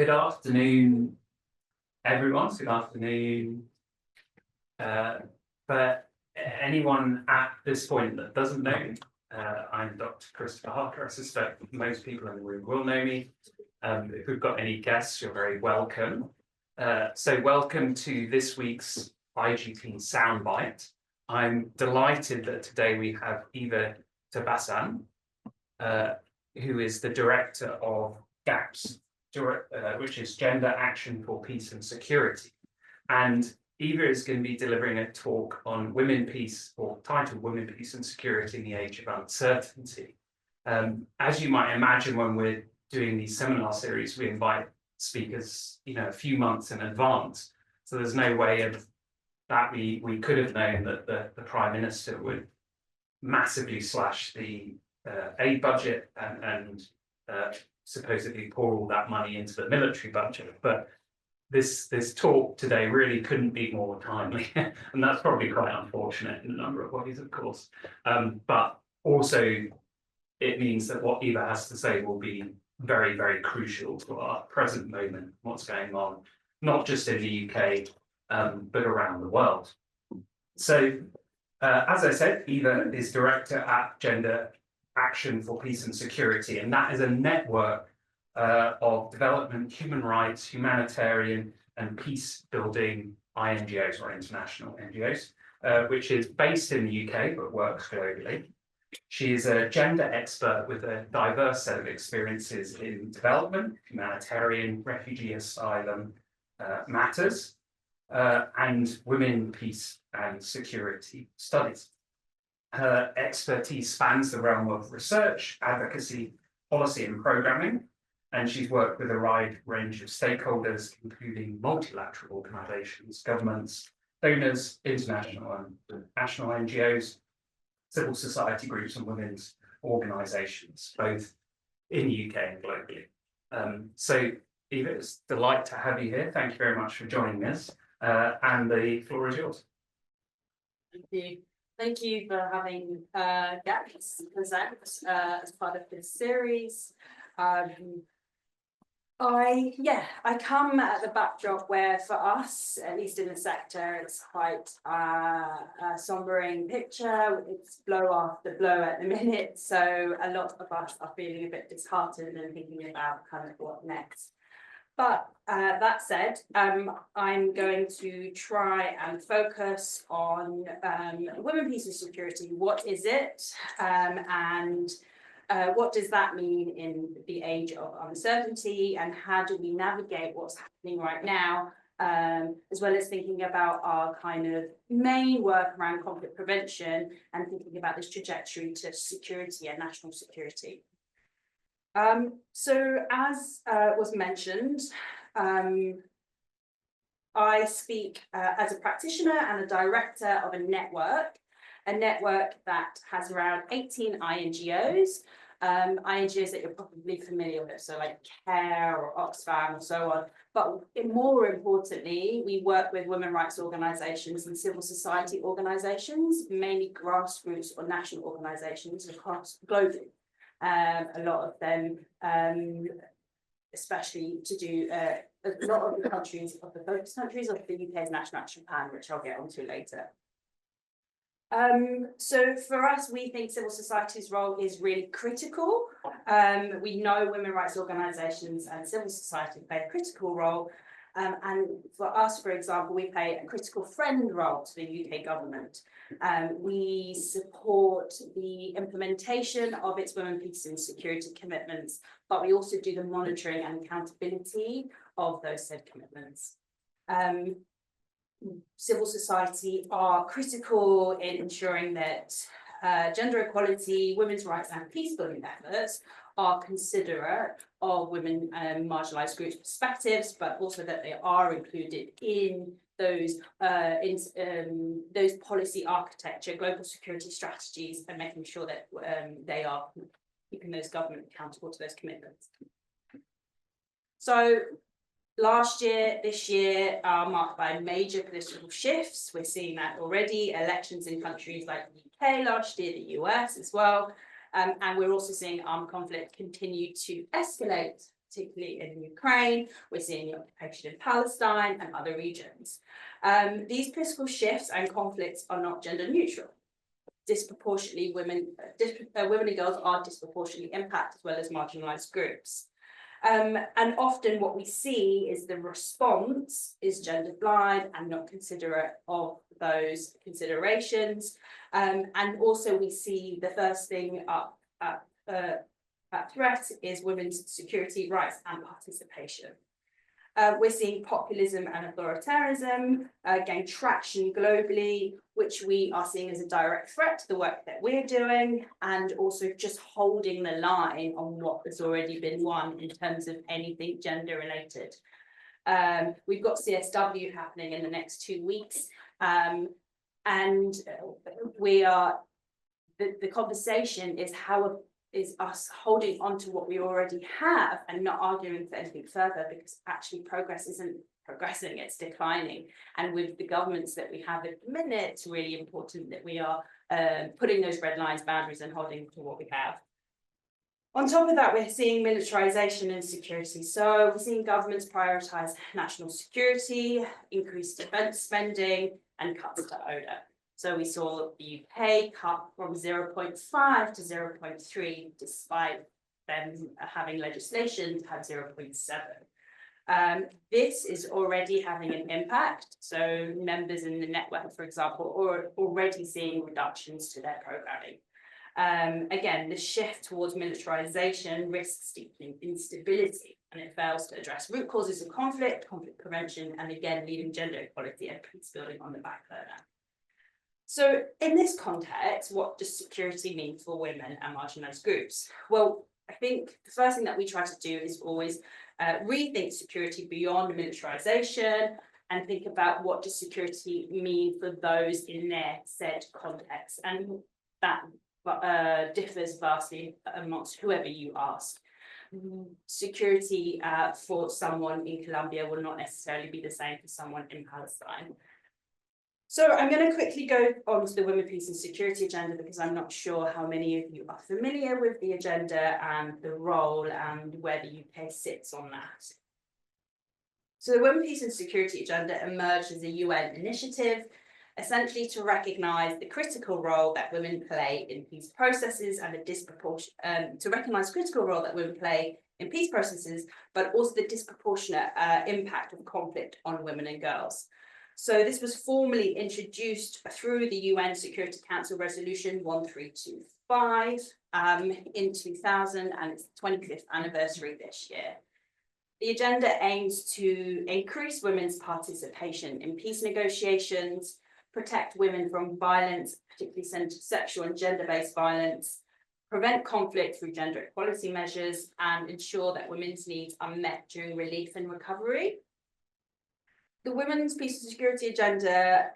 Good afternoon, everyone. Good afternoon. For anyone at this point that doesn't know me, I'm Dr. Christopher Harker. I suspect most people in the room will know me. If we've got any guests, you're very welcome. So welcome to this week's IGP Soundbite. I'm delighted that today we have Eva Tabassan, who is the director of GAPS, which is Gender Action for Peace and Security. And Eva is going to be delivering a talk on women, peace, or titled Women, Peace and Security in the Age of Uncertainty. As you might imagine, when we're doing these seminar series, we invite speakers, a few months in advance. So there's no way of that we could have known that the Prime Minister would massively slash the aid budget and supposedly pour all that money into the military budget. But this talk today really couldn't be more timely, and that's probably quite unfortunate in a number of ways, of course. But also, it means that what Eva has to say will be very, very crucial to our present moment, what's going on, not just in the UK, but around the world. So, as I said, Eva is director at Gender Action for Peace and Security, and that is a network of development, human rights, humanitarian, and peace-building INGOs, or international NGOs, which is based in the UK but works globally. She is a gender expert with a diverse set of experiences in development, humanitarian, refugee, asylum matters, and women, peace, and security studies. Her expertise spans the realm of research, advocacy, policy, and programming, and she's worked with a wide range of stakeholders, including multilateral organizations, governments, donors, international and national NGOs, civil society groups, and women's organizations, both in the UK and globally. So, Eva, it's a delight to have you here. Thank you very much for joining us, and the floor is yours. Thank you. Thank you for having GAPS present as part of this series. I come at the backdrop where, for us, at least in the sector, it's quite a sombering picture. It's blow after blow at the minute, so a lot of us are feeling a bit disheartened and thinking about kind of what next. But that said, I'm going to try and focus on women, peace and security. What is it? And what does that mean in the age of uncertainty? And how do we navigate what's happening right now? As well as thinking about our kind of main work around conflict prevention and thinking about this trajectory to security and national security. So as was mentioned, I speak as a practitioner and a director of a network that has around 18 INGOs, INGOs that you're probably familiar with, so like CARE or Oxfam or so on. But more importantly, we work with women rights organisations and civil society organisations, mainly grassroots or national organisations across globally. A lot of them, especially to do a lot of the countries of the focus countries of the UK's National Action Plan, which I'll get onto later. So for us, we think civil society's role is really critical. We know women rights organisations and civil society play a critical role. And for us, for example, we play a critical friend role to the UK government. We support the implementation of its women, peace and security commitments, but we also do the monitoring and accountability of those said commitments. Civil society are critical in ensuring that gender equality, women's rights and peace-building efforts are considerate of women and marginalised groups' perspectives, but also that they are included in those policy architecture, global security strategies, and making sure that they are keeping those government accountable to those commitments. So last year, this year are marked by major political shifts. We're seeing that already. Elections in countries like the UK last year, the US as well. And we're also seeing armed conflict continue to escalate particularly in Ukraine. We're seeing the occupation in Palestine and other regions. These political shifts and conflicts are not gender neutral. Disproportionately, women and girls are disproportionately impacted, as well as marginalised groups. And often what we see is the response is gender blind and not considerate of those considerations. And also we see the first thing up at threat is women's security, rights and participation. We're seeing populism and authoritarianism gain traction globally, which we are seeing as a direct threat to the work that we're doing, and also just holding the line on what has already been won in terms of anything gender related. We've got CSW happening in the next 2 weeks, and we are, the conversation is us holding on to what we already have and not arguing for anything further, because actually progress isn't progressing, it's declining. And with the governments that we have at the minute, it's really important that we are putting those red lines, boundaries, and holding to what we have. On top of that, we're seeing militarisation and security. So we're seeing governments prioritise national security, increased defence spending, and cuts to ODA. So we saw the UK cut from 0.5 to 0.3, despite them having legislation to have 0.7. This is already having an impact. So members in the network, for example, are already seeing reductions to their programming. Again, the shift towards militarisation risks deepening instability, and it fails to address root causes of conflict, conflict prevention, and again, leaving gender equality and peace building on the back burner. So in this context, what does security mean for women and marginalised groups? Well, I think the first thing that we try to do is always rethink security beyond militarisation and think about what does security mean for those in their said context. And that differs vastly amongst whoever you ask. Security for someone in Colombia will not necessarily be the same for someone in Palestine. So I'm going to quickly go on to the Women, Peace and Security agenda, because I'm not sure how many of you are familiar with the agenda and the role and where the UK sits on that. So the Women, Peace and Security agenda emerged as a UN initiative, essentially to recognise the critical role that women play in peace processes and to recognise critical role that women play in peace processes, but also the disproportionate impact of conflict on women and girls. So this was formally introduced through the UN Security Council Resolution 1325 in 2000, and it's the 25th anniversary this year. The agenda aims to increase women's participation in peace negotiations, protect women from violence, particularly sexual and gender-based violence, prevent conflict through gender equality measures, and ensure that women's needs are met during relief and recovery. The Women's Peace and Security Agenda,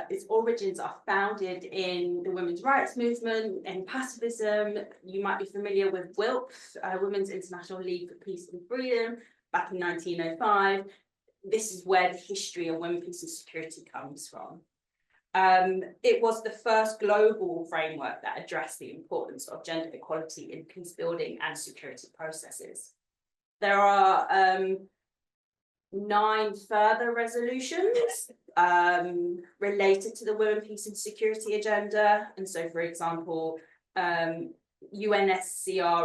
its origins are founded in the women's rights movement and pacifism. You might be familiar with WILP, Women's International League for Peace and Freedom, back in 1905. This is where the history of women, peace and security comes from. It was the first global framework that addressed the importance of gender equality in peace building and security processes. There are 9 further resolutions related to the Women, Peace and Security agenda. And so, for example, UNSCR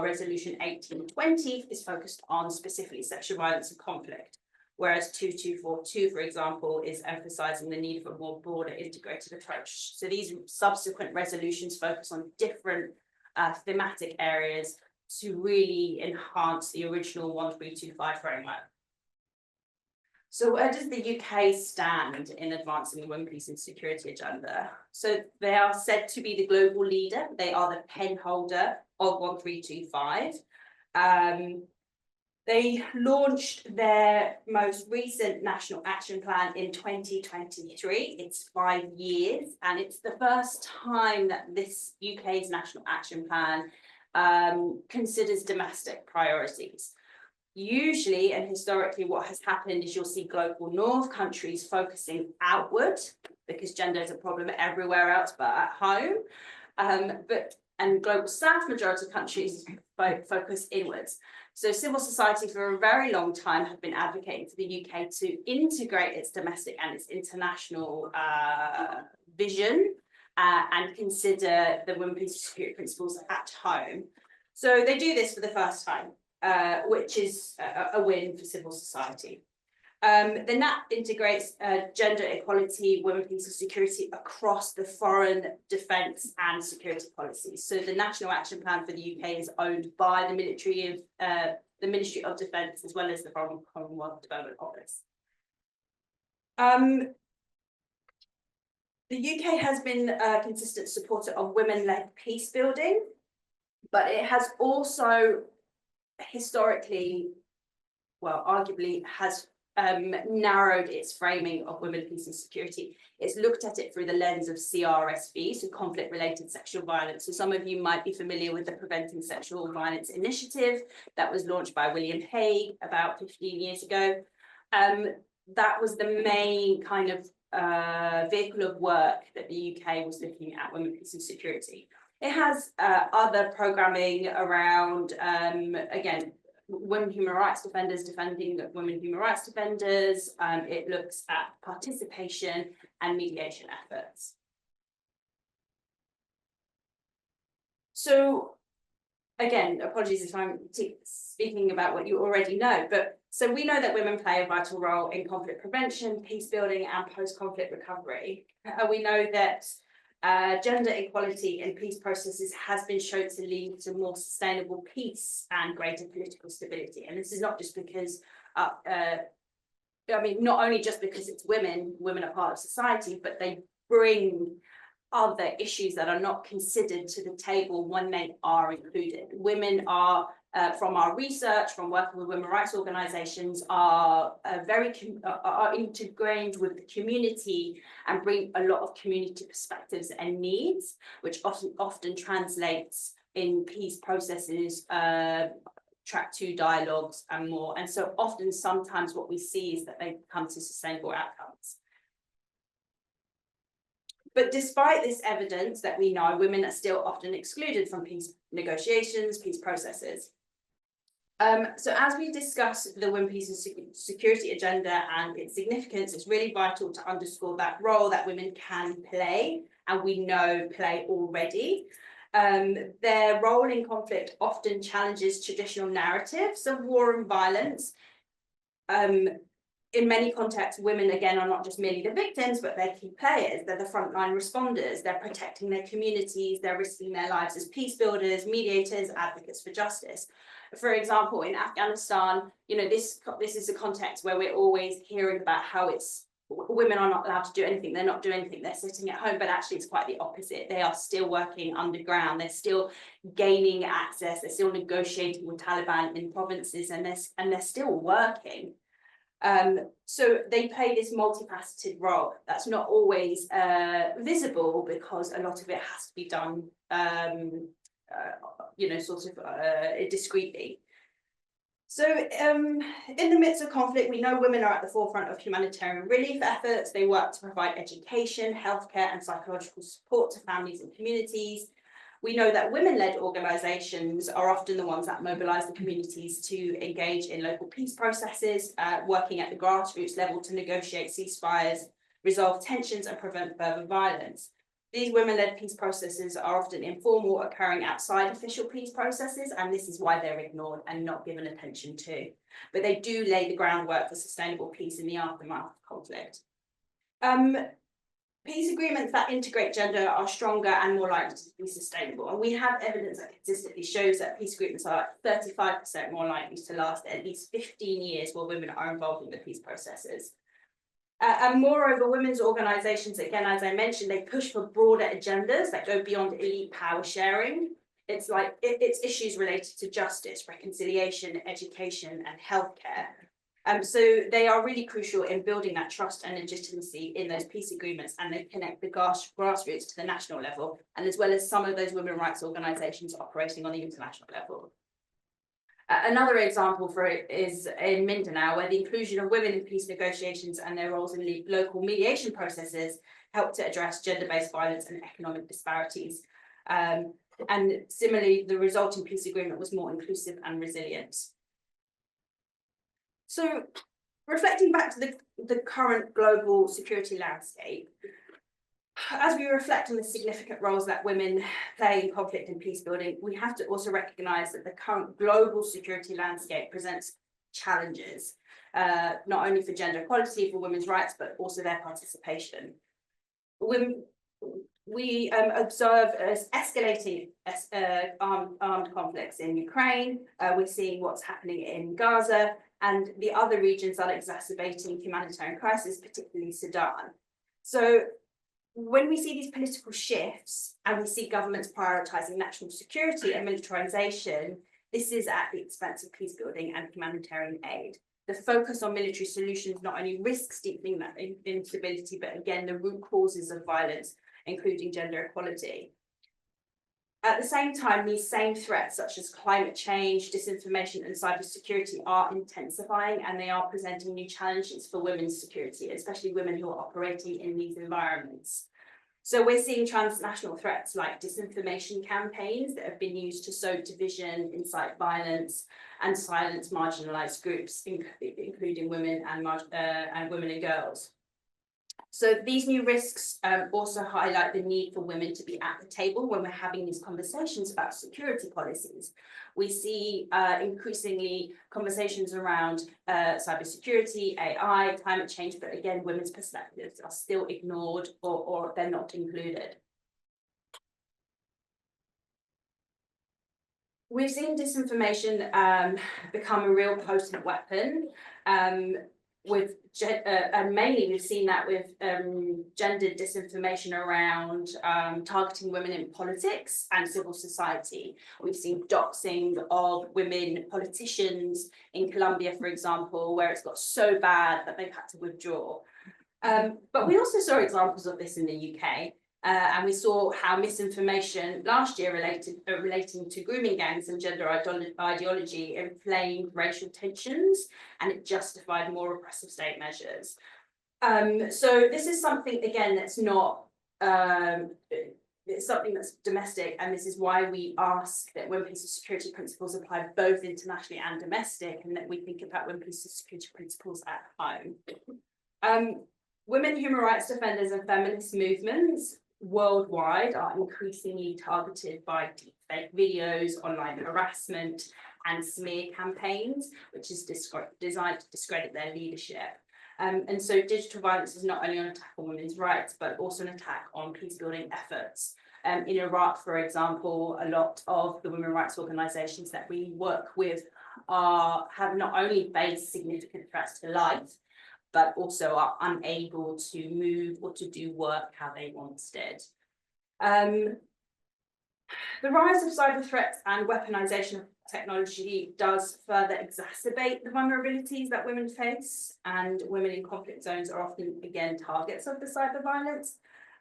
Resolution 1820 is focused on specifically sexual violence and conflict, whereas 2242, for example, is emphasising the need for a more broader integrated approach. So these subsequent resolutions focus on different thematic areas to really enhance the original 1325 framework. So where does the UK stand in advancing the Women, Peace and Security agenda? So they are said to be the global leader. They are the pen holder of 1325. They launched their most recent National Action Plan in 2023. It's 5 years, and it's the first time that this UK's National Action Plan considers domestic priorities. Usually and historically what has happened is you'll see global north countries focusing outward because gender is a problem everywhere else but at home, and global south majority countries focus inwards. So civil society for a very long time have been advocating for the UK to integrate its domestic and its international vision and consider the women, peace and security principles at home. So they do this for the first time, which is a win for civil society. The NAP integrates gender equality, women, peace and security across the foreign, defence and security policies. So the National Action Plan for the UK is owned by the Ministry of Defence as well as the Foreign Commonwealth Development Office. The UK has been a consistent supporter of women-led peace building, but it has also historically, well, arguably has narrowed its framing of women, peace and security. It's looked at it through the lens of CRSV, so conflict-related sexual violence. So some of you might be familiar with the Preventing Sexual Violence Initiative that was launched by William Hague about 15 years ago. That was the main kind of vehicle of work that the UK was looking at women, peace and security. It has other programming around, again, women human rights defenders defending women human rights defenders. It looks at participation and mediation efforts. So again, apologies if I'm speaking about what you already know, but so we know that women play a vital role in conflict prevention, peace building and post-conflict recovery. We know that gender equality in peace processes has been shown to lead to more sustainable peace and greater political stability. And this is not just because, I mean, not only just because it's women are part of society, but they bring other issues that are not considered to the table when they are included. Women are, from our research, from working with women rights organisations, are integrated with the community and bring a lot of community perspectives and needs, which often translates in peace processes, track 2 dialogues and more. And so often, sometimes what we see is that they come to sustainable outcomes. But despite this evidence that we know, women are still often excluded from peace negotiations, peace processes. So as we discuss the women, peace and security agenda and its significance, it's really vital to underscore that role that women can play, and we know play already. Their role in conflict often challenges traditional narratives of war and violence. In many contexts, women, again, are not just merely the victims, but they're key players. They're the frontline responders. They're protecting their communities. They're risking their lives as peace builders, mediators, advocates for justice. For example, in Afghanistan, you know, this is a context where we're always hearing about how it's women are not allowed to do anything. They're not doing anything. They're sitting at home, but actually it's quite the opposite. They are still working underground. They're still gaining access. They're still negotiating with Taliban in provinces, and they're still working. So they play this multifaceted role that's not always visible, because a lot of it has to be done, you know, sort of discreetly. So in the midst of conflict, we know women are at the forefront of humanitarian relief efforts. They work to provide education, healthcare and psychological support to families and communities. We know that women-led organisations are often the ones that mobilise the communities to engage in local peace processes, working at the grassroots level to negotiate ceasefires, resolve tensions and prevent further violence. These women-led peace processes are often informal, occurring outside official peace processes, and this is why they're ignored and not given attention to. But they do lay the groundwork for sustainable peace in the aftermath of conflict. Peace agreements that integrate gender are stronger and more likely to be sustainable. And we have evidence that consistently shows that peace agreements are 35% more likely to last at least 15 years while women are involved in the peace processes. And moreover, women's organisations, again, as I mentioned, they push for broader agendas that go beyond elite power sharing. It's like it's issues related to justice, reconciliation, education, and healthcare. So they are really crucial in building that trust and legitimacy in those peace agreements, and they connect the grassroots to the national level, and as well as some of those women's rights organisations operating on the international level. Another example for it is in Mindanao, where the inclusion of women in peace negotiations and their roles in local mediation processes help to address gender-based violence and economic disparities. And similarly, the resulting peace agreement was more inclusive and resilient. So reflecting back to the current global security landscape, as we reflect on the significant roles that women play in conflict and peace building, we have to also recognise that the current global security landscape presents challenges, not only for gender equality, for women's rights, but also their participation. We observe as escalating armed conflicts in Ukraine. We're seeing what's happening in Gaza, and the other regions are exacerbating humanitarian crisis, particularly Sudan. So when we see these political shifts and we see governments prioritising national security and militarisation, this is at the expense of peace building and humanitarian aid. The focus on military solutions not only risks deepening that instability, but again, the root causes of violence, including gender equality. At the same time, these same threats, such as climate change, disinformation, and cybersecurity, are intensifying, and they are presenting new challenges for women's security, especially women who are operating in these environments. So we're seeing transnational threats like disinformation campaigns that have been used to sow division, incite violence, and silence marginalised groups, including women and women and girls. So these new risks also highlight the need for women to be at the table when we're having these conversations about security policies. We see increasingly conversations around cybersecurity, AI, climate change, but again, women's perspectives are still ignored or they're not included. We've seen disinformation become a real potent weapon. And mainly we've seen that with gendered disinformation around targeting women in politics and civil society. We've seen doxing of women politicians in Colombia, for example, where it's got so bad that they've had to withdraw. But we also saw examples of this in the UK. And we saw how misinformation last year relating to grooming gangs and gender ideology inflamed racial tensions, and it justified more repressive state measures. So this is something, again, that's not, it's something that's domestic, and this is why we ask that when peace and security principles apply both internationally and domestic, and that we think about when peace and security principles at home. Women human rights defenders and feminist movements worldwide are increasingly targeted by deepfake videos, online harassment, and smear campaigns, which is designed to discredit their leadership. And so digital violence is not only an attack on women's rights, but also an attack on peace-building efforts. In Iraq, for example, a lot of the women's rights organisations that we work with have not only faced significant threats to life, but also are unable to move or to do work how they once did. The rise of cyber threats and weaponization of technology does further exacerbate the vulnerabilities that women face, and women in conflict zones are often, again, targets of the cyber violence.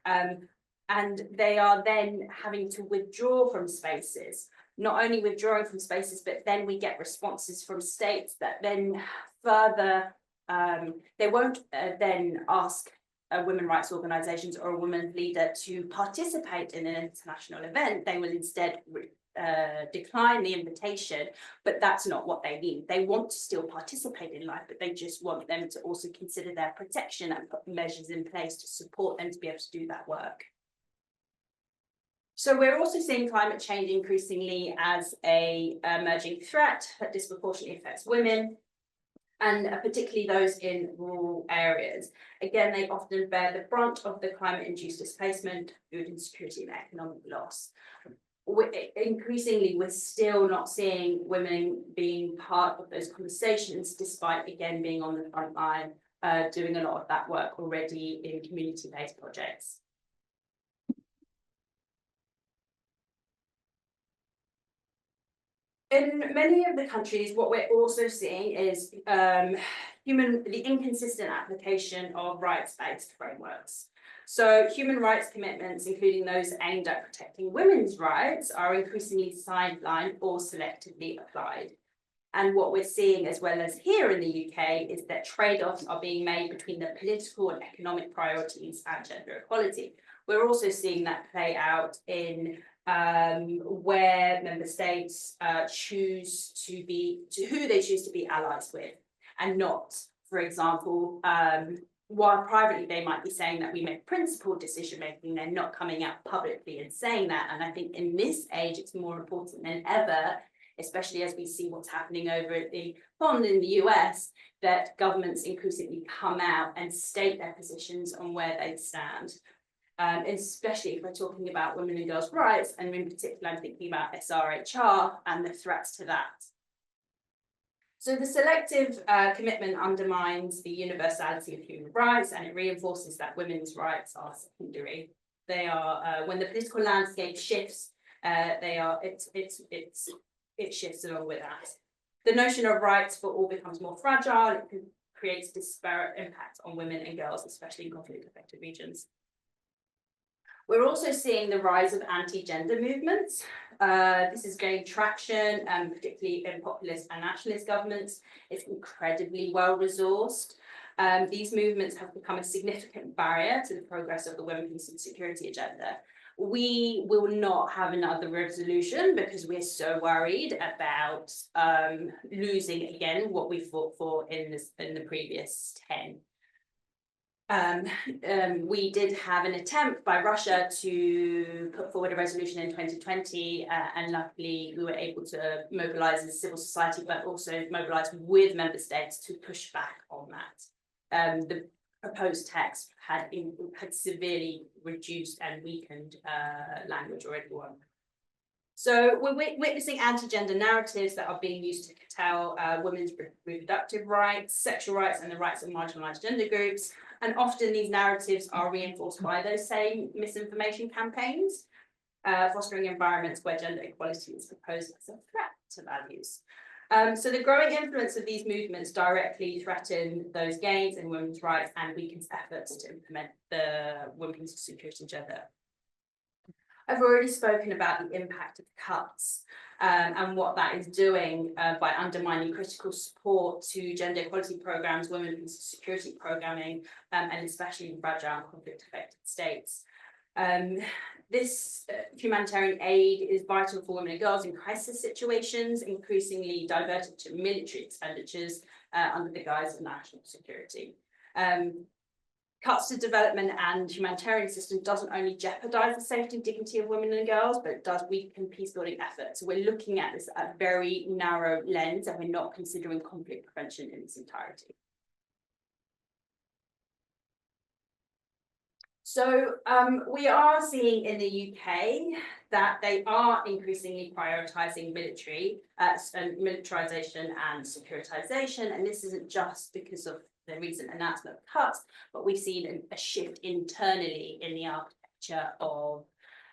And they are then having to withdraw from spaces, not only withdrawing from spaces, but then we get responses from states that then further they won't then ask women's rights organisations or a women's leader to participate in an international event. They will instead decline the invitation, but that's not what they need. They want to still participate in life, but they just want them to also consider their protection and put measures in place to support them to be able to do that work. So we're also seeing climate change increasingly as an emerging threat that disproportionately affects women, and particularly those in rural areas. Again, they often bear the brunt of the climate-induced displacement, food insecurity, and economic loss. Increasingly, we're still not seeing women being part of those conversations, despite, again, being on the front line, doing a lot of that work already in community-based projects. In many of the countries, what we're also seeing is the inconsistent application of rights-based frameworks. So human rights commitments, including those aimed at protecting women's rights, are increasingly sidelined or selectively applied. And what we're seeing, as well as here in the UK, is that trade-offs are being made between the political and economic priorities and gender equality. We're also seeing that play out in where member states choose to be, who they choose to be allies with. and not, for example, while privately they might be saying that we make principled decision making, they're not coming out publicly and saying that. And I think in this age, it's more important than ever, especially as we see what's happening over at the pond in the US, that governments increasingly come out and state their positions on where they stand. Especially if we're talking about women and girls' rights, and in particular, I'm thinking about SRHR and the threats to that. So the selective commitment undermines the universality of human rights, and it reinforces that women's rights are secondary. They are, when the political landscape shifts, it shifts along with that. The notion of rights for all becomes more fragile. It creates disparate impacts on women and girls, especially in conflict-affected regions. We're also seeing the rise of anti-gender movements. This is gaining traction, particularly in populist and nationalist governments. It's incredibly well resourced. These movements have become a significant barrier to the progress of the women, peace and security agenda. We will not have another resolution because we're so worried about losing again what we fought for in the previous 10. We did have an attempt by Russia to put forward a resolution in 2020, and luckily we were able to mobilize as civil society, but also mobilize with member states to push back on that. The proposed text had severely reduced and weakened language already. So we're witnessing anti-gender narratives that are being used to curtail women's reproductive rights, sexual rights, and the rights of marginalized gender groups. And often these narratives are reinforced by those same misinformation campaigns, fostering environments where gender equality is proposed as a threat to values. So the growing influence of these movements directly threaten those gains in women's rights and weakens efforts to implement the women's security agenda. I've already spoken about the impact of cuts and what that is doing by undermining critical support to gender equality programs, women's security programming, and especially in fragile conflict-affected states. This humanitarian aid is vital for women and girls in crisis situations, increasingly diverted to military expenditures under the guise of national security. Cuts to development and humanitarian systems doesn't only jeopardize the safety and dignity of women and girls, but it does weaken peace-building efforts. So we're looking at this at a very narrow lens, and we're not considering conflict prevention in its entirety. So we are seeing in the UK that they are increasingly prioritising militarisation and securitization, and this isn't just because of the recent announcement of cuts, but we've seen a shift internally in the architecture of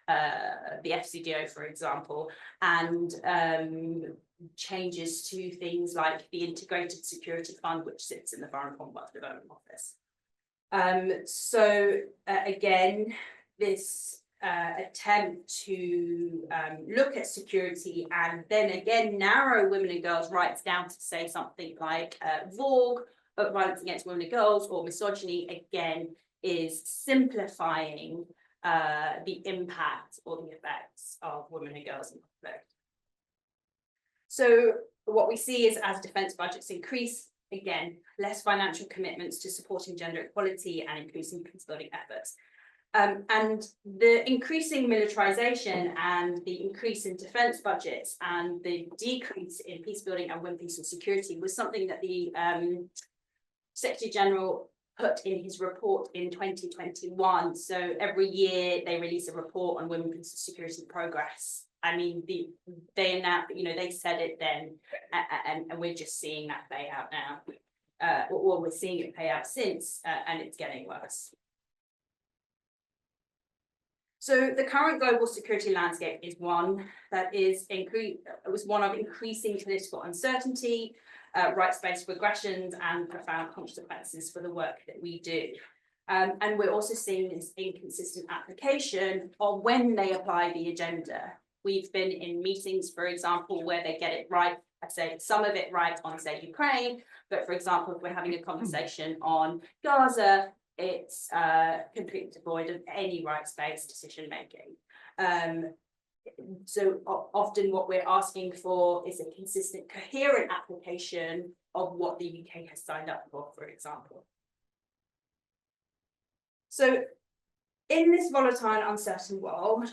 the FCDO, for example, and changes to things like the Integrated Security Fund, which sits in the Foreign Commonwealth Development Office. Again, this attempt to look at security and then again narrow women and girls' rights down to say something like VOG, violence against women and girls, or misogyny, again, is simplifying the impact or the effects of women and girls in conflict. So what we see is as defence budgets increase, again, less financial commitments to supporting gender equality and increasing peace-building efforts. And the increasing militarisation and the increase in defence budgets and the decrease in peace-building and women, peace and security was something that the Secretary General put in his report in 2021. So every year they release a report on women, peace and security progress. I mean, they announced, they said it then, and we're just seeing that play out now. Or we're seeing it play out since, and it's getting worse. So the current global security landscape is one that was one of increasing political uncertainty, rights-based regressions, and profound consequences for the work that we do. And we're also seeing this inconsistent application of when they apply the agenda. We've been in meetings, for example, where they get it right, I say some of it right on, say, Ukraine, but for example, if we're having a conversation on Gaza, it's completely devoid of any rights-based decision-making. So often what we're asking for is a consistent, coherent application of what the UK has signed up for example. So in this volatile, uncertain world,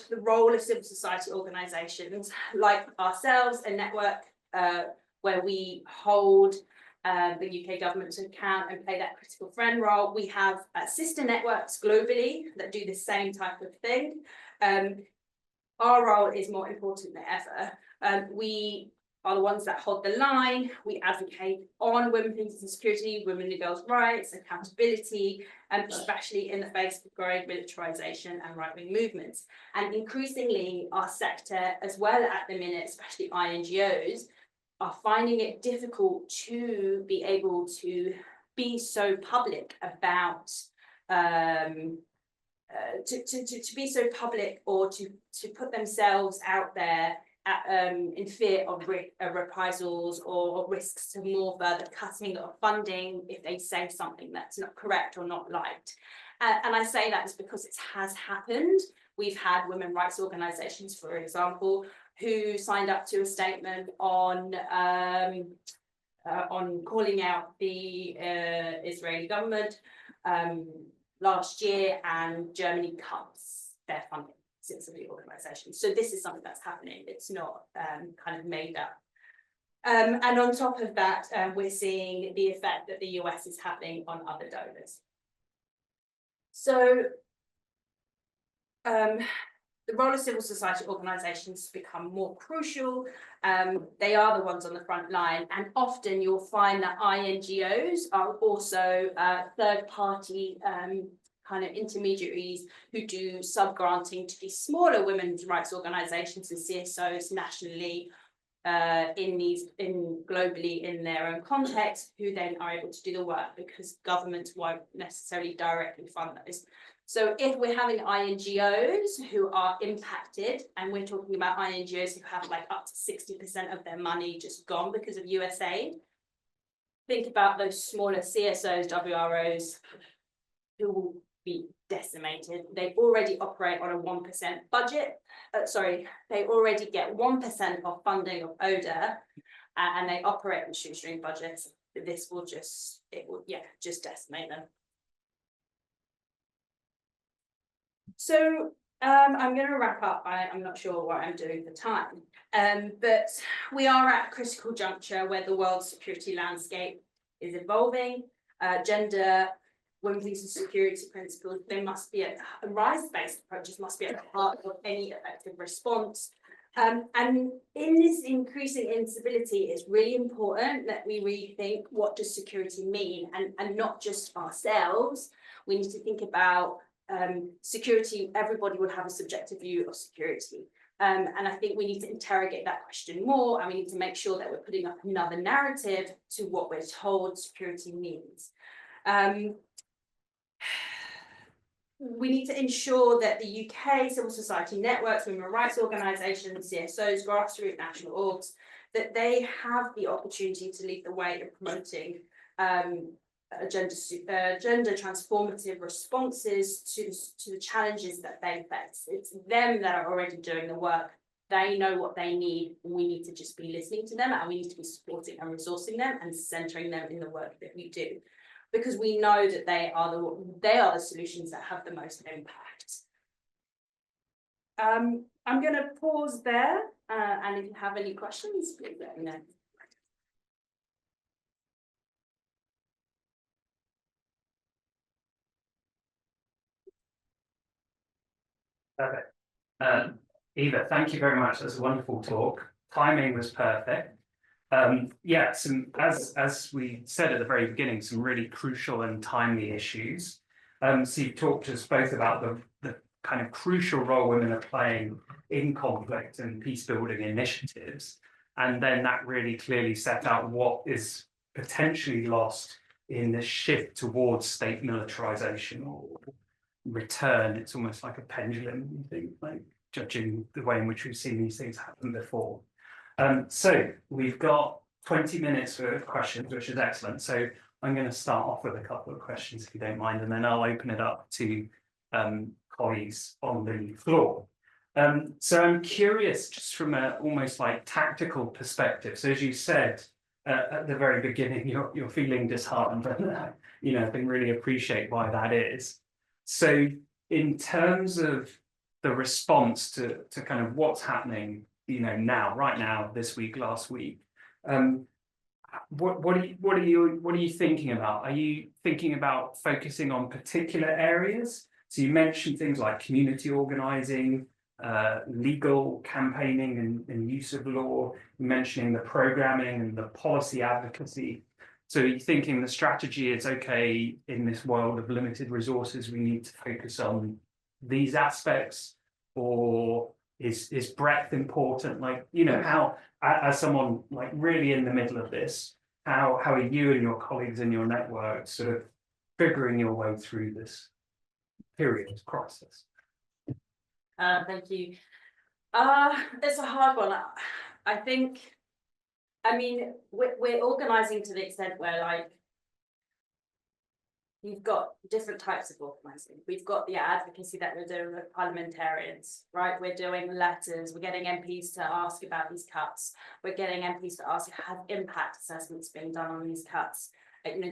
the role of civil society organisations like ourselves, a network where we hold the UK government to account and play that critical friend role. We have sister networks globally that do the same type of thing. Our role is more important than ever. We are the ones that hold the line. We advocate on women, peace and security, women and girls' rights, accountability, and especially in the face of growing militarisation and right-wing movements. And increasingly, our sector, as well at the minute, especially INGOs, are finding it difficult to be able to be so public about to be so public or to put themselves out there in fear of reprisals or risks to more further cutting of funding if they say something that's not correct or not liked. And I say that is because it has happened. We've had women rights organisations, for example, who signed up to a statement on calling out the Israeli government last year, and Germany cuts their funding since the organisation. So this is something that's happening. It's not kind of made up. And on top of that, we're seeing the effect that the US is having on other donors. So the role of civil society organisations become more crucial. They are the ones on the front line, and often you'll find that INGOs are also third-party kind of intermediaries who do sub-granting to these smaller women's rights organisations and CSOs nationally, globally in their own context, who then are able to do the work because governments won't necessarily directly fund those. So if we're having INGOs who are impacted, and we're talking about INGOs who have like up to 60% of their money just gone because of USAID, think about those smaller CSOs, WROs, who will be decimated. They already operate on a 1% budget. They already get 1% of funding of ODA, and they operate on shoestring budgets. This will just decimate them. So I'm going to wrap up. I'm not sure what I'm doing for time, but we are at a critical juncture where the world security landscape is evolving. Gender, women, peace and security principles, they must be a rights-based approaches must be at the heart of any effective response. And in this increasing instability, it's really important that we rethink what does security mean, and not just ourselves. We need to think about security. Everybody would have a subjective view of security. And I think we need to interrogate that question more, and we need to make sure that we're putting up another narrative to what we're told security means. We need to ensure that the UK civil society networks, women rights organisations, CSOs, grassroots national orgs, that they have the opportunity to lead the way in promoting gender transformative responses to the challenges that they face. It's them that are already doing the work. They know what they need. We need to just be listening to them, and we need to be supporting and resourcing them and centering them in the work that we do, because we know that they are the solutions that have the most impact. I'm going to pause there, and if you have any questions, please let me know. Perfect. Eva, thank you very much. That's a wonderful talk. Timing was perfect. As we said at the very beginning, some really crucial and timely issues. So you've talked to us both about the kind of crucial role women are playing in conflict and peace building initiatives. And then that really clearly set out what is potentially lost in the shift towards state militarization or return. It's almost like a pendulum, I think, like judging the way in which we've seen these things happen before. So we've got 20 minutes for questions, which is excellent. So I'm going to start off with a couple of questions, if you don't mind, and then I'll open it up to colleagues on the floor. So I'm curious, just from a almost like tactical perspective. So as you said at the very beginning, you're feeling disheartened, and I can really appreciate why that is. So in terms of the response to kind of what's happening, now, right now, this week, last week, what are you thinking about? Are you thinking about focusing on particular areas? So you mentioned things like community organizing, legal campaigning and use of law, mentioning the programming and the policy advocacy. So you're thinking the strategy is, okay, in this world of limited resources, we need to focus on these aspects, or is breadth important? Like, how, as someone like really in the middle of this, how are you and your colleagues in your network sort of figuring your way through this period of crisis? Thank you. It's a hard one. I think, we're organising to the extent where, like, you've got different types of organising. We've got the advocacy that we're doing with parliamentarians, right? We're doing letters, we're getting MPs to ask about these cuts. We're getting MPs to ask, have impact assessments being done on these cuts?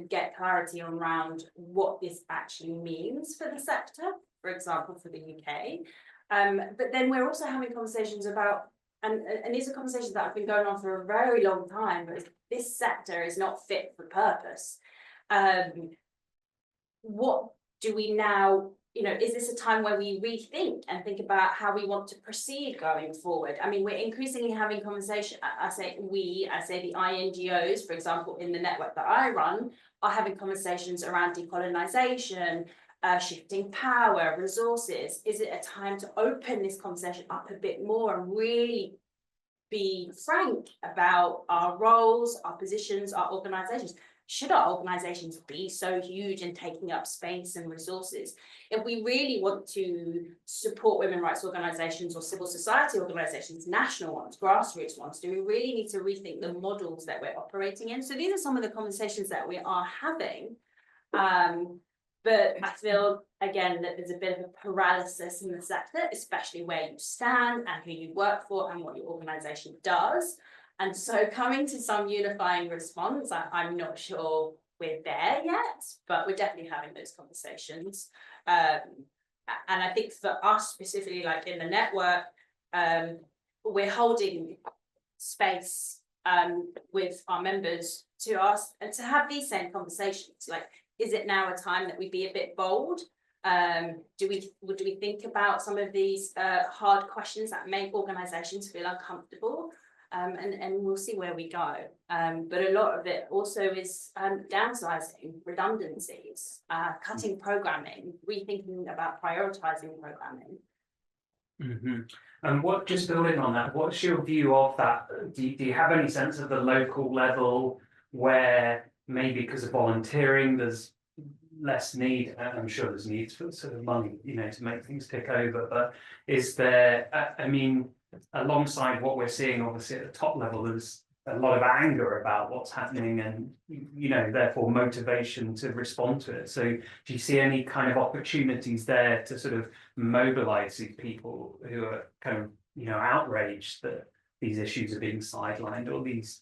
Get clarity around what this actually means for the sector, for example, for the UK. But then we're also having conversations about, and these are conversations that have been going on for a very long time, but this sector is not fit for purpose. What do we now, is this a time where we rethink and think about how we want to proceed going forward? We're increasingly having conversation. I say the INGOs, for example, in the network that I run, are having conversations around decolonisation, shifting power, resources. Is it a time to open this conversation up a bit more and really be frank about our roles, our positions, our organisations? Should our organisations be so huge and taking up space and resources? If we really want to support women rights organisations or civil society organisations, national ones, grassroots ones, do we really need to rethink the models that we're operating in? So these are some of the conversations that we are having. But I feel, again, that there's a bit of a paralysis in the sector, especially where you stand and who you work for and what your organisation does. And so coming to some unifying response, I'm not sure we're there yet, but we're definitely having those conversations. And I think for us specifically, like in the network, we're holding space with our members to ask and to have these same conversations. Like, is it now a time that we be a bit bold? Do we think about some of these hard questions that make organisations feel uncomfortable? And we'll see where we go. But a lot of it also is downsizing, redundancies, cutting programming, rethinking about prioritising programming. Mm-hmm. And just building on that, what's your view of that? Do you have any sense of the local level where maybe because of volunteering, there's less need? I'm sure there's needs for sort of money, to make things tick over. But is there, alongside what we're seeing, obviously at the top level, there's a lot of anger about what's happening and, therefore motivation to respond to it. So do you see any kind of opportunities there to sort of mobilize these people who are kind of, outraged that these issues are being sidelined or these,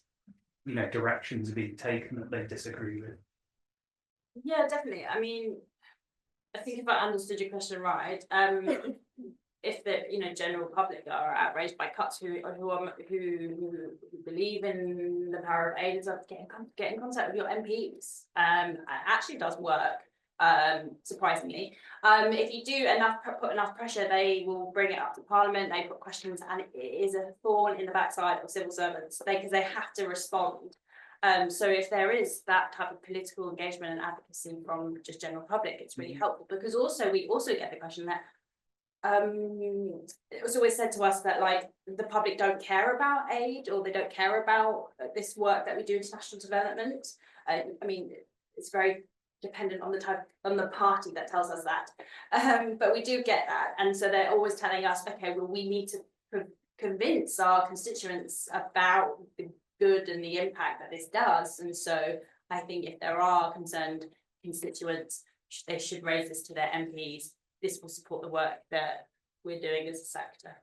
directions are being taken that they disagree with? Yeah, definitely. I think if I understood your question right, if the general public are outraged by cuts who believe in the power of aid, is get in contact with your MPs. It actually does work, surprisingly. If you do put enough pressure, they will bring it up to Parliament. They put questions, and it is a thorn in the backside of civil servants because they have to respond. So if there is that type of political engagement and advocacy from just general public, it's really helpful, because we also get the question that it was always said to us that, like, the public don't care about aid, or they don't care about this work that we do in international development. It's very dependent on the party that tells us that, but we do get that, and so they're always telling us, okay, well, we need to convince our constituents about the good and the impact that this does. And so I think if there are concerned constituents, they should raise this to their MPs. This will support the work that we're doing as a sector.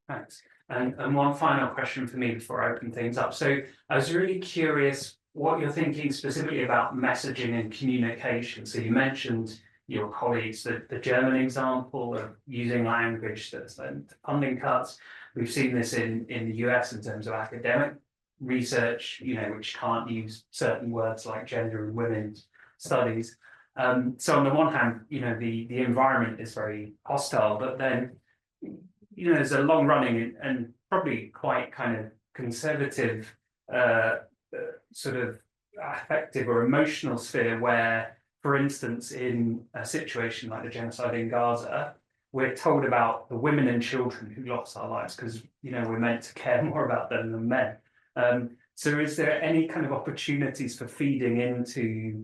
Thanks. And one final question for me before I open things up. So I was really curious what you're thinking specifically about messaging and communication. So you mentioned your colleagues, the German example of using language that's led to funding cuts. We've seen this in the US in terms of academic research, which can't use certain words like gender and women's studies. So on the one hand, the environment is very hostile, but then, there's a long running and probably quite kind of conservative sort of affective or emotional sphere where, for instance, in a situation like the genocide in Gaza, we're told about the women and children who lost our lives because, we're meant to care more about them than men. So is there any kind of opportunities for feeding into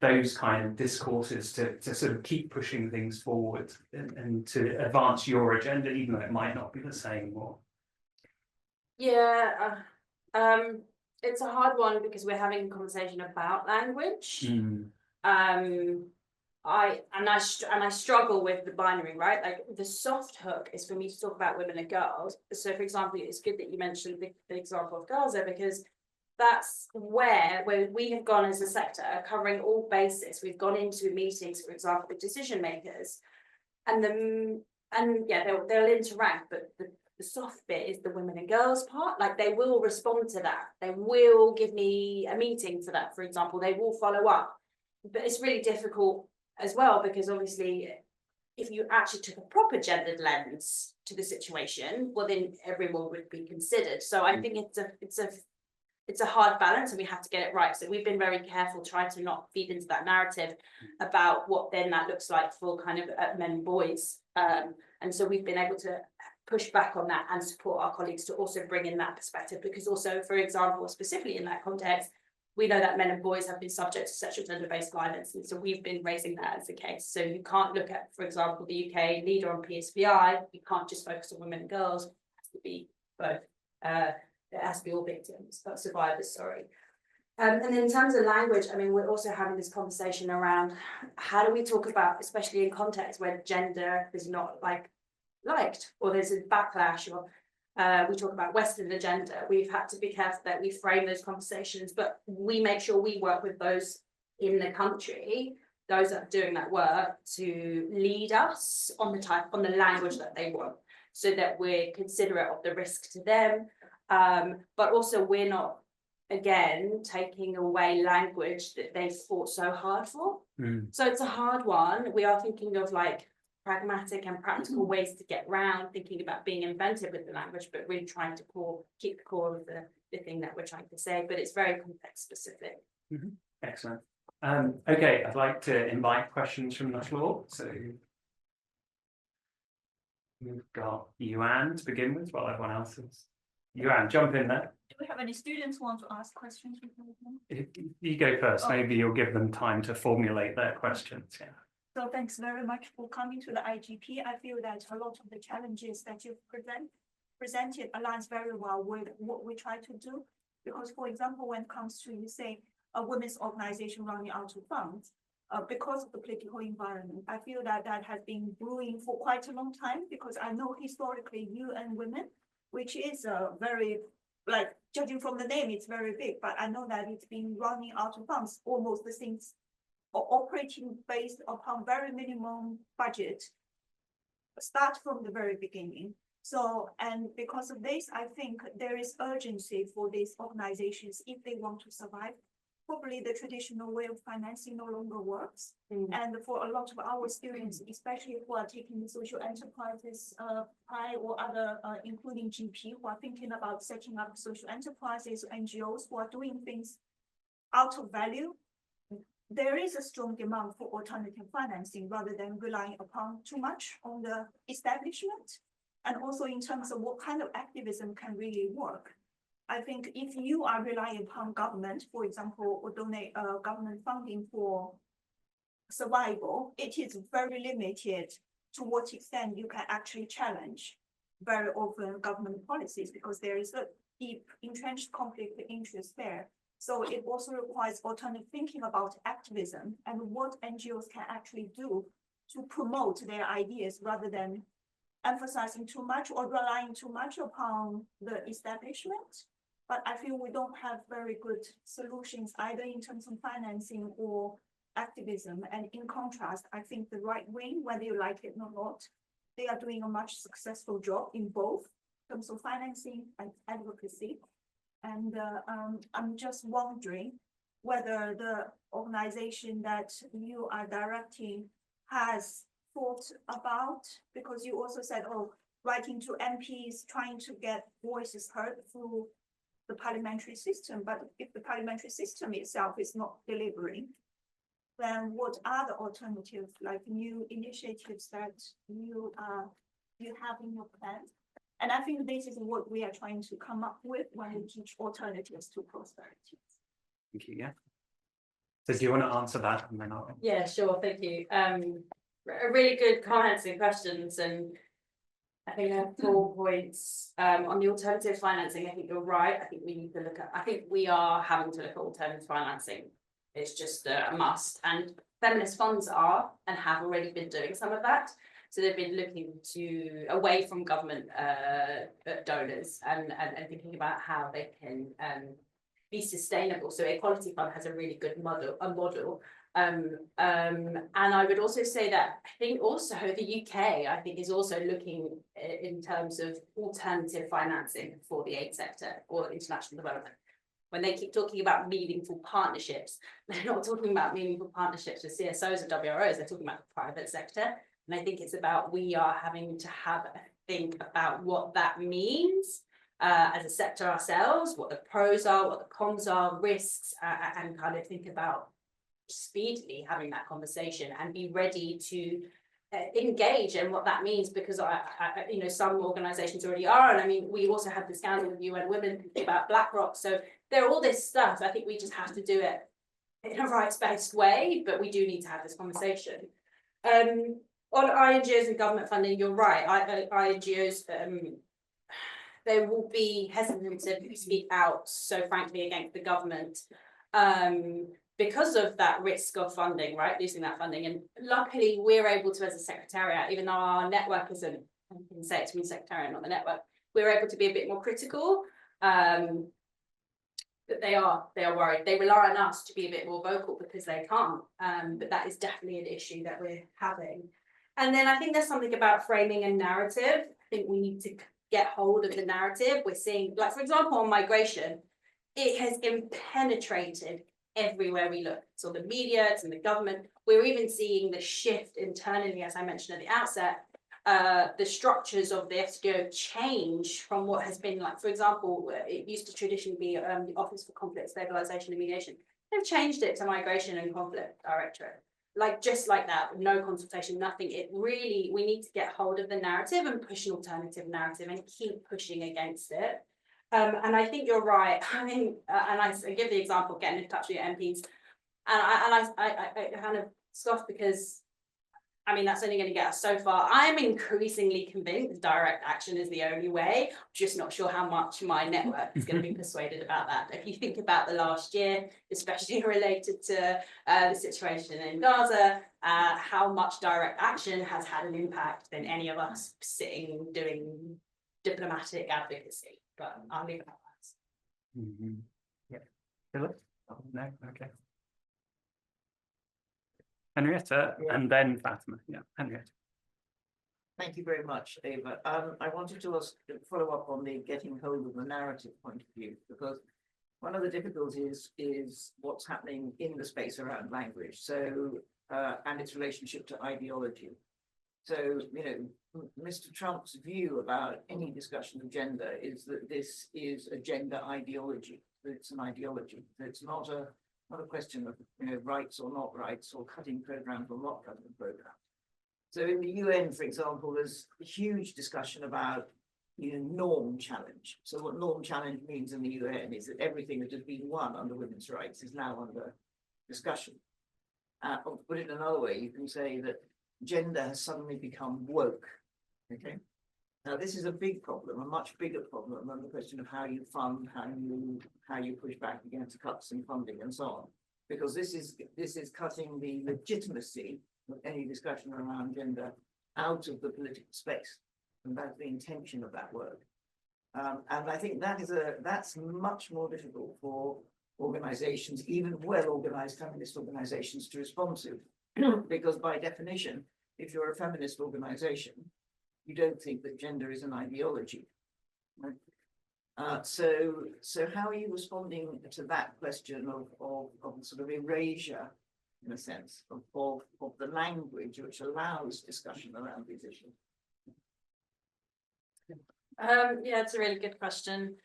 those kind of discourses to sort of keep pushing things forward and to advance your agenda, even though it might not be the same? Or yeah, it's a hard one because we're having a conversation about language. I struggle with the binary, right? Like the soft hook is for me to talk about women and girls. So, for example, it's good that you mentioned the example of Gaza because that's where we have gone as a sector, covering all bases. We've gone into meetings, for example, with decision makers, and they'll interact, but the soft bit is the women and girls part. Like they will respond to that. They will give me a meeting for that, for example. They will follow up. But it's really difficult as well because obviously, if you actually took a proper gendered lens to the situation, well, then everyone would be considered. So I think it's a hard balance and we have to get it right. So we've been very careful trying to not feed into that narrative about what then that looks like for kind of men and boys. And so we've been able to push back on that and support our colleagues to also bring in that perspective because also, for example, specifically in that context, we know that men and boys have been subject to sexual gender-based violence. And so we've been raising that as a case. So you can't look at, for example, the UK leader on PSVI, you can't just focus on women and girls, it has to be both. It has to be all victims, survivors, sorry. And then in terms of language, I mean, we're also having this conversation around how do we talk about, especially in contexts where gender is not liked, or there's a backlash, or we talk about Western agenda. We've had to be careful that we frame those conversations, but we make sure we work with those in the country, those that are doing that work, to lead us on the language that they want, so that we're considerate of the risk to them. But also we're not, again, taking away language that they've fought so hard for. So it's a hard one. We are thinking of pragmatic and practical ways to get around, thinking about being inventive with the language, but really trying to keep the core of the thing that we're trying to say, but it's very context specific. Excellent. Okay, I'd like to invite questions from the floor. So we've got Yuan to begin with while everyone else is. Yuan, jump in there. Do we have any students who want to ask questions? If you go first, maybe you'll give them time to formulate their questions. Yeah. So thanks very much for coming to the IGP. I feel that a lot of the challenges that you've presented aligns very well with what we try to do. Because, for example, when it comes to, you say, a women's organization running out of funds, because of the political environment, I feel that has been brewing for quite a long time, because I know historically UN Women, which is a very, judging from the name, it's very big, but I know that it's been running out of funds, almost the things operating based upon very minimum budget, start from the very beginning. So, and because of this, I think there is urgency for these organizations if they want to survive. Probably the traditional way of financing no longer works. And for a lot of our students, especially who are taking the social enterprises or other, including GP, who are thinking about setting up social enterprises, NGOs who are doing things out of value, there is a strong demand for alternative financing rather than relying upon too much on the establishment. And also in terms of what kind of activism can really work. I think if you are relying upon government, for example, or donate government funding for survival, it is very limited to what extent you can actually challenge very often government policies, because there is a deep entrenched conflict of interest there. So it also requires alternative thinking about activism and what NGOs can actually do to promote their ideas rather than emphasizing too much or relying too much upon the establishment. But I feel we don't have very good solutions either in terms of financing or activism. And in contrast, I think the right wing, whether you like it or not, they are doing a much successful job in both terms of financing and advocacy. And I'm just wondering whether the organization that you are directing has thought about, because you also said, oh, writing to MPs, trying to get voices heard through the parliamentary system. But if the parliamentary system itself is not delivering, then what are the alternatives, like new initiatives that you have in your plan? And I think this is what we are trying to come up with when we teach alternatives to prosperity. Thank you. Yeah. So do you want to answer that? And then I'll... Yeah, sure. Thank you. Really good comments and questions, and I think I have 4 points on the alternative financing. I think you're right. I think we need to look at. I think we are having to look at alternative financing. It's just a must, and feminist funds are and have already been doing some of that. So they've been looking to away from government donors and thinking about how they can be sustainable. So Equality Fund has a really good model. And I would also say that I think also the UK, I think, is also looking in terms of alternative financing for the aid sector or international development. When they keep talking about meaningful partnerships, they're not talking about meaningful partnerships with CSOs or WROs, they're talking about the private sector. And I think it's about we are having to have a think about what that means as a sector ourselves, what the pros are, what the cons are, risks, and kind of think about speedily having that conversation and be ready to engage in what that means, because you know, some organizations already are, and I mean, we also had the scandal with UN Women about BlackRock, so there are all this stuff. I think we just have to do it in a rights-based way, but we do need to have this conversation. On INGOs and government funding, you're right. INGOs, they will be hesitant to speak out so frankly against the government because of that risk of funding, right? Losing that funding. And luckily, we're able to, as a secretariat, even though our network isn't, I can say it's from the secretariat, not the network, we're able to be a bit more critical. But they are worried. They rely on us to be a bit more vocal because they can't. But that is definitely an issue that we're having. And then I think there's something about framing and narrative. I think we need to get hold of the narrative. We're seeing, like, for example, on migration, it has penetrated everywhere we look. So the media, it's in the government. We're even seeing the shift internally, as I mentioned at the outset. The structures of the FCO change from what has been, like, for example, it used to traditionally be the Office for Conflict Stabilization and Mediation. They've changed it to Migration and Conflict Directorate. Like, just like that, no consultation, nothing. It really, we need to get hold of the narrative and push an alternative narrative and keep pushing against it. And I think you're right. I mean, and I give the example of getting in touch with your MPs, and I kind of scoff because, I mean, that's only going to get us so far. I'm increasingly convinced direct action is the only way. I'm just not sure how much my network is going to be persuaded about that. If you think about the last year, especially related to the situation in Gaza, how much direct action has had an impact than any of us sitting doing diplomatic advocacy. But I'll leave it at that. Mm-hmm. Yeah. Philip? Oh, no, okay. Henrietta, yeah. And then Fatima. Yeah, Henrietta. Thank you very much, Ava. I wanted to follow up on the getting hold of the narrative point of view, because one of the difficulties is what's happening in the space around language, so and its relationship to ideology. So, you know, Mr. Trump's view about any discussion of gender is that this is a gender ideology. It's an ideology. It's not a question of, you know, rights or not rights, or cutting programs or not cutting programs. So in the UN, for example, there's a huge discussion about, you know, norm challenge. So what norm challenge means in the UN is that everything that has been won under women's rights is now under discussion. Or to put it another way, you can say that gender has suddenly become woke. Okay. Now this is a big problem, a much bigger problem than the question of how you fund, how you push back against cuts in funding and so on, because this is cutting the legitimacy of any discussion around gender out of the political space. and that's the intention of that work. And I think that's much more difficult for organizations, even well-organized feminist organizations, to respond to, because by definition, if you're a feminist organization, you don't think that gender is an ideology. Right? So how are you responding to that question of sort of erasure, in a sense, of the language which allows discussion around these issues? Yeah, it's a really good question.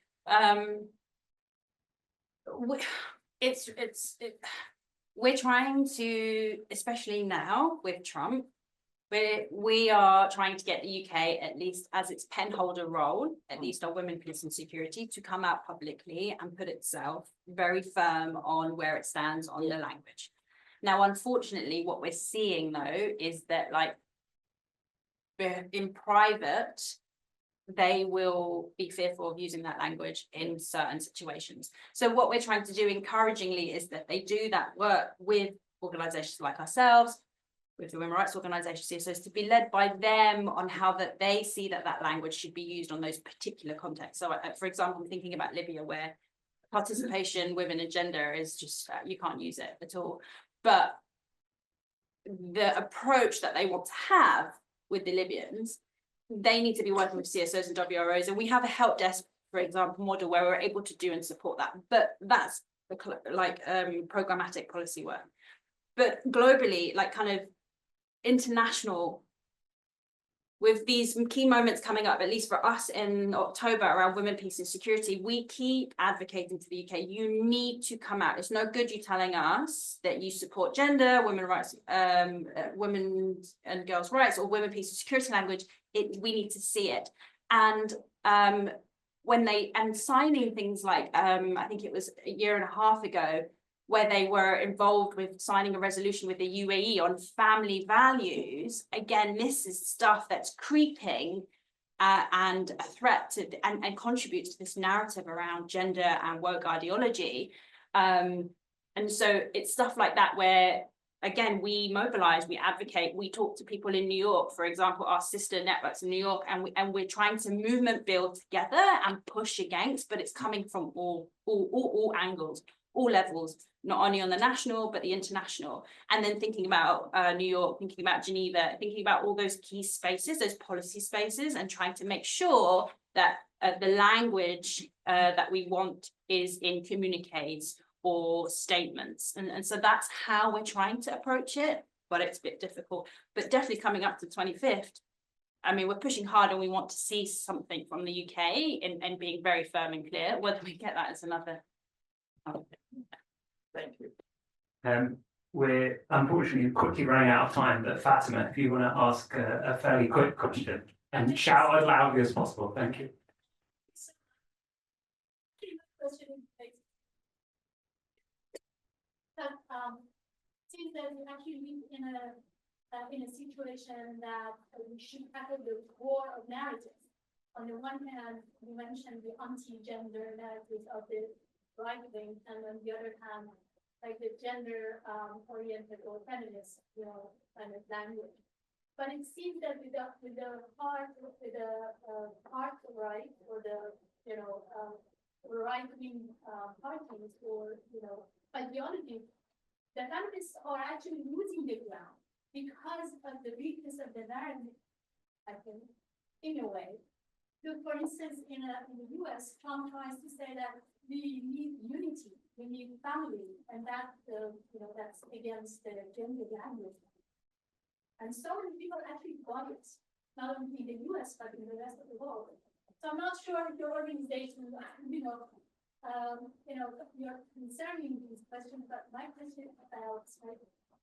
We're trying to, especially now with Trump, we are trying to get the UK, at least as its penholder role, at least on women, peace and security, to come out publicly and put itself very firm on where it stands on the language. Now, unfortunately, what we're seeing though is that, like, in private, they will be fearful of using that language in certain situations. So what we're trying to do encouragingly is that they do that work with organizations like ourselves, with the women's rights organizations, so to be led by them on how that they see that language should be used on those particular contexts. So for example, I'm thinking about Libya, where participation, women and gender is just, you can't use it at all. But the approach that they want to have with the Libyans, they need to be working with CSOs and WROs, and we have a help desk, for example, model where we're able to do and support that. But that's the programmatic policy work. But globally, like kind of international, with these key moments coming up, at least for us in October around women, peace and security, we keep advocating to the UK, you need to come out. It's no good you telling us that you support gender, women rights, women and girls' rights, or women, peace and security language. We need to see it. And signing things like, I think it was a year and a half ago, where they were involved with signing a resolution with the UAE on family values. Again, this is stuff that's creeping and a threat to, and contributes to this narrative around gender and woke ideology. And so it's stuff like that where, again, we mobilize, we advocate, we talk to people in New York, for example, our sister networks in New York, and we're trying to movement build together and push against, but it's coming from all angles, all levels, not only on the national, but the international. And then thinking about New York, thinking about Geneva, thinking about all those key spaces, those policy spaces, and trying to make sure that the language that we want is in communiques or statements. And so that's how we're trying to approach it, but it's a bit difficult. But definitely coming up to 25th, I mean, we're pushing hard and we want to see something from the UK and being very firm and clear. Whether we get that is another. Thank you. We're unfortunately quickly running out of time, but Fatima, if you want to ask a fairly quick question and shout as loudly as possible, thank you. Seems that we actually live in a situation that we should tackle the war of narratives. On the one hand, you mentioned the anti-gender narratives of the right wing, and on the other hand, like the gender oriented or feminist, kind of language. But it seems that with the heart right, or the right wing parties, or ideologies, the feminists are actually losing the ground because of the weakness of the narrative, I think, in a way. So for instance, in the US, Trump tries to say that we need unity, we need family, and that that's against the gender language. And so many people actually got it, not only in the US, but in the rest of the world. So I'm not sure if your organization, you're concerning these questions, but my question is about, like,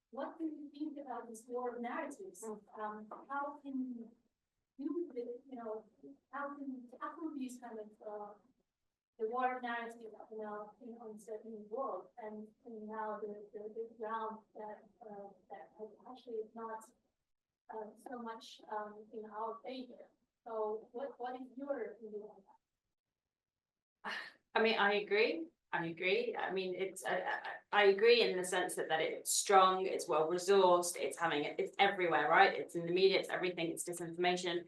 what do you think about this war of narratives? How can you how can you tackle these kind of the war of narrative in an uncertain world, and now the ground that actually is not so much in our favor. So what is your view on that? I mean, I agree. I mean, it's I agree in the sense that it's strong, it's well resourced, it's everywhere, right? It's in the media, it's everything, it's disinformation.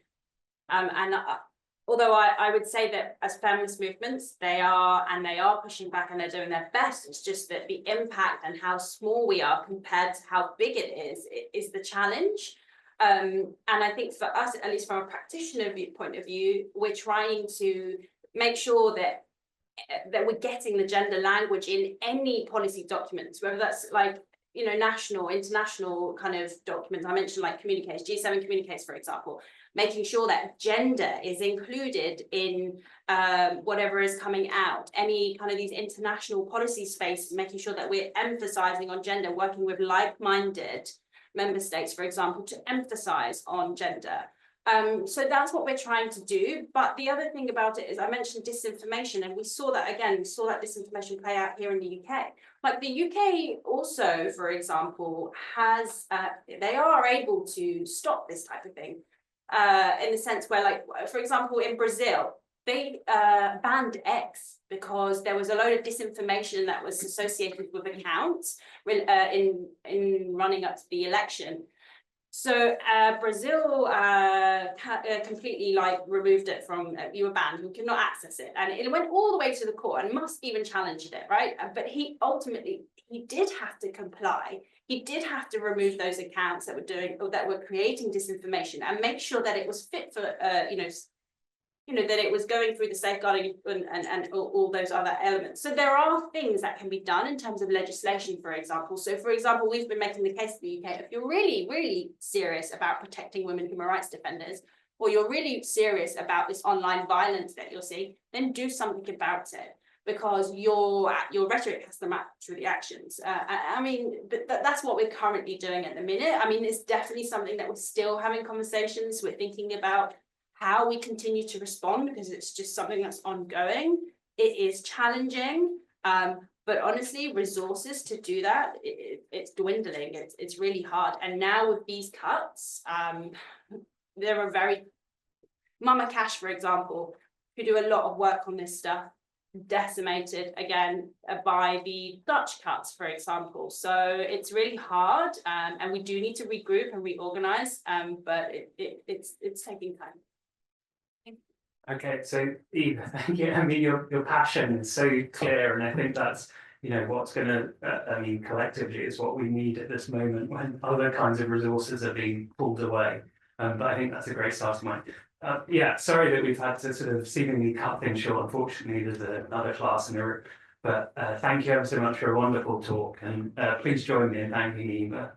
Although I would say that as feminist movements, they are pushing back and they're doing their best. It's just that the impact and how small we are compared to how big it is the challenge. And I think for us, at least from a practitioner point of view, we're trying to make sure that we're getting the gender language in any policy documents, whether that's like, you know, national, international kind of documents. I mentioned like communiques, G7 communiques, for example, making sure that gender is included in whatever is coming out, any kind of these international policy spaces, making sure that we're emphasizing on gender, working with like-minded member states, for example, to emphasize on gender. So that's what we're trying to do. But the other thing about it is I mentioned disinformation, and we saw that again, we saw that disinformation play out here in the UK. Like the UK also, for example, has, they are able to stop this type of thing in the sense where, like, for example, in Brazil, they banned X because there was a load of disinformation that was associated with accounts in running up to the election. So Brazil completely like removed it from, you were banned, you could not access it. And it went all the way to the court and Musk even challenged it, right? But he ultimately, he did have to comply. He did have to remove those accounts that were doing, or that were creating disinformation and make sure that it was fit for, that it was going through the safeguarding and all those other elements. So there are things that can be done in terms of legislation, for example. So for example, we've been making the case in the UK, if you're really, really serious about protecting women human rights defenders, or you're really serious about this online violence that you're seeing, then do something about it, because your rhetoric has to match with the actions. I mean, that's what we're currently doing at the minute. I mean, it's definitely something that we're still having conversations. We're thinking about how we continue to respond, because it's just something that's ongoing. It is challenging, but honestly, resources to do that, it's dwindling. It's really hard. And now with these cuts, there are very, Mama Cash, for example, who do a lot of work on this stuff, decimated again by the Dutch cuts, for example. So it's really hard, and we do need to regroup and reorganize, but it's taking time. Okay, so Eva, thank you. I mean, your passion is so clear, and I think that's, what's going to, I mean, collectively is what we need at this moment when other kinds of resources are being pulled away. But I think that's a great starting point. Yeah, sorry that we've had to sort of seemingly cut things short. Unfortunately, there's another class in the room. But thank you ever so much for a wonderful talk, and please join me in thanking Eva.